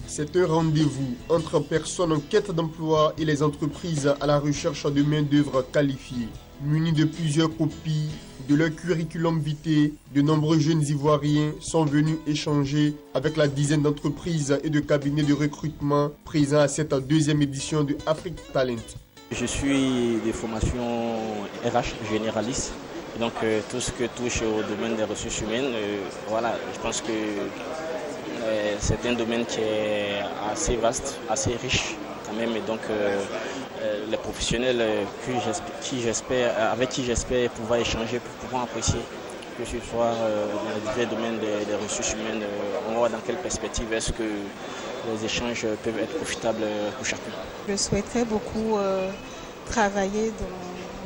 C'est un rendez-vous entre personnes en quête d'emploi et les entreprises à la recherche de main-d'œuvre qualifiée. Munis de plusieurs copies de leur curriculum vitae, de nombreux jeunes Ivoiriens sont venus échanger avec la dizaine d'entreprises et de cabinets de recrutement présents à cette deuxième édition de Afrique Talent. Je suis de formation RH généraliste. Donc tout ce que touche au domaine des ressources humaines, voilà, je pense que c'est un domaine qui est assez vaste, assez riche quand même. Et donc les professionnels avec qui j'espère pouvoir échanger pour pouvoir apprécier, que ce soit dans les divers domaines des ressources humaines, on voit dans quelle perspective est-ce que les échanges peuvent être profitables pour chacun. Je souhaiterais beaucoup travailler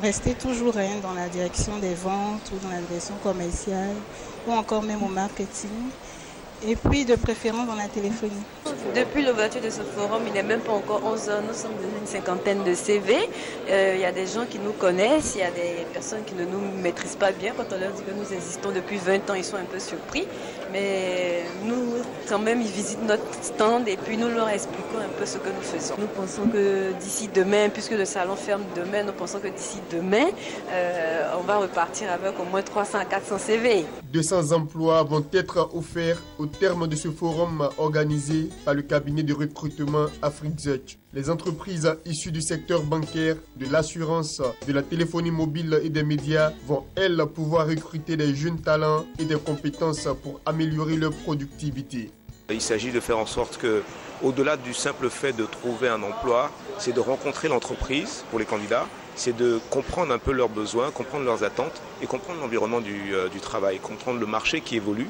rester toujours dans la direction des ventes ou dans la direction commerciale ou encore même au marketing. Et puis de préférence dans la téléphonie. Depuis l'ouverture de ce forum, il n'est même pas encore 11 heures, nous sommes une cinquantaine de CV. Il y a des gens qui nous connaissent, il y a des personnes qui ne nous maîtrisent pas bien. Quand on leur dit que nous existons depuis 20 ans, ils sont un peu surpris. Mais nous, quand même, ils visitent notre stand et puis nous leur expliquons un peu ce que nous faisons. Nous pensons que d'ici demain, puisque le salon ferme demain, nous pensons que d'ici demain, on va repartir avec au moins 300 à 400 CV. 200 emplois vont être offerts au terme de ce forum organisé par le cabinet de recrutement Afrique. Les entreprises issues du secteur bancaire, de l'assurance, de la téléphonie mobile et des médias vont, elles, pouvoir recruter des jeunes talents et des compétences pour améliorer leur productivité. Il s'agit de faire en sorte que, au-delà du simple fait de trouver un emploi, c'est de rencontrer l'entreprise pour les candidats, c'est de comprendre un peu leurs besoins, comprendre leurs attentes et comprendre l'environnement du travail, comprendre le marché qui évolue.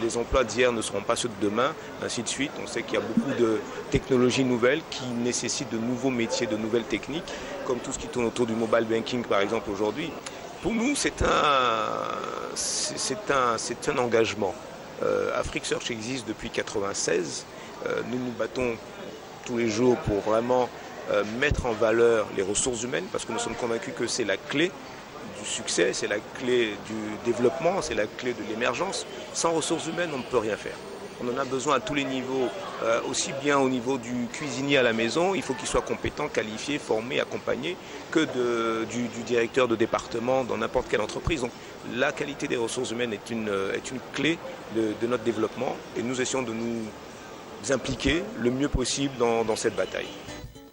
Les emplois d'hier ne seront pas ceux de demain, ainsi de suite. On sait qu'il y a beaucoup de technologies nouvelles qui nécessitent de nouveaux métiers, de nouvelles techniques, comme tout ce qui tourne autour du mobile banking par exemple aujourd'hui. Pour nous, c'est un engagement. Afrique Search existe depuis 1996. Nous nous battons tous les jours pour vraiment mettre en valeur les ressources humaines parce que nous sommes convaincus que c'est la clé du succès, c'est la clé du développement, c'est la clé de l'émergence. Sans ressources humaines, on ne peut rien faire. On en a besoin à tous les niveaux, aussi bien au niveau du cuisinier à la maison, il faut qu'il soit compétent, qualifié, formé, accompagné, que du directeur de département dans n'importe quelle entreprise. Donc la qualité des ressources humaines est une clé de notre développement et nous essayons de nous impliquer le mieux possible dans cette bataille.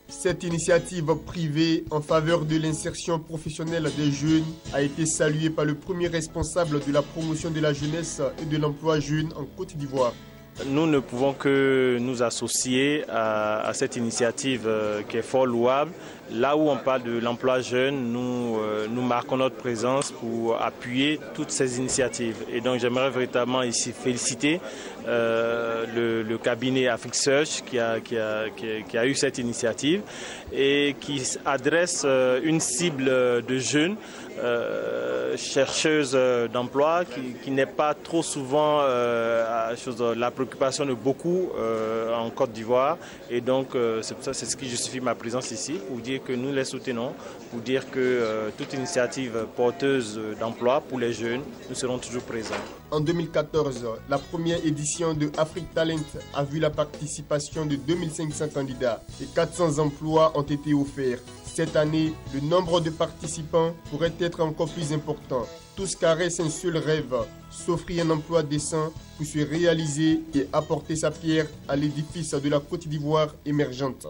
Cette initiative privée en faveur de l'insertion professionnelle des jeunes a été saluée par le premier responsable de la promotion de la jeunesse et de l'emploi jeune en Côte d'Ivoire. Nous ne pouvons que nous associer à cette initiative qui est fort louable. Là où on parle de l'emploi jeune, nous marquons notre présence pour appuyer toutes ces initiatives. Et donc j'aimerais véritablement ici féliciter le cabinet Afrique Search qui a eu cette initiative et qui adresse une cible de jeunes chercheuses d'emploi qui n'est pas trop souvent la préoccupation de beaucoup en Côte d'Ivoire. Et donc c'est pour ça, c'est ce qui justifie ma présence ici, pour dire que nous les soutenons, pour dire que toute initiative porteuse d'emploi pour les jeunes, nous serons toujours présents. En 2014, la première édition de Afrique Talent a vu la participation de 2500 candidats et 400 emplois ont été offerts. Cette année, le nombre de participants pourrait être encore plus important. Tous caressent un seul rêve, s'offrir un emploi décent pour se réaliser et apporter sa pierre à l'édifice de la Côte d'Ivoire émergente.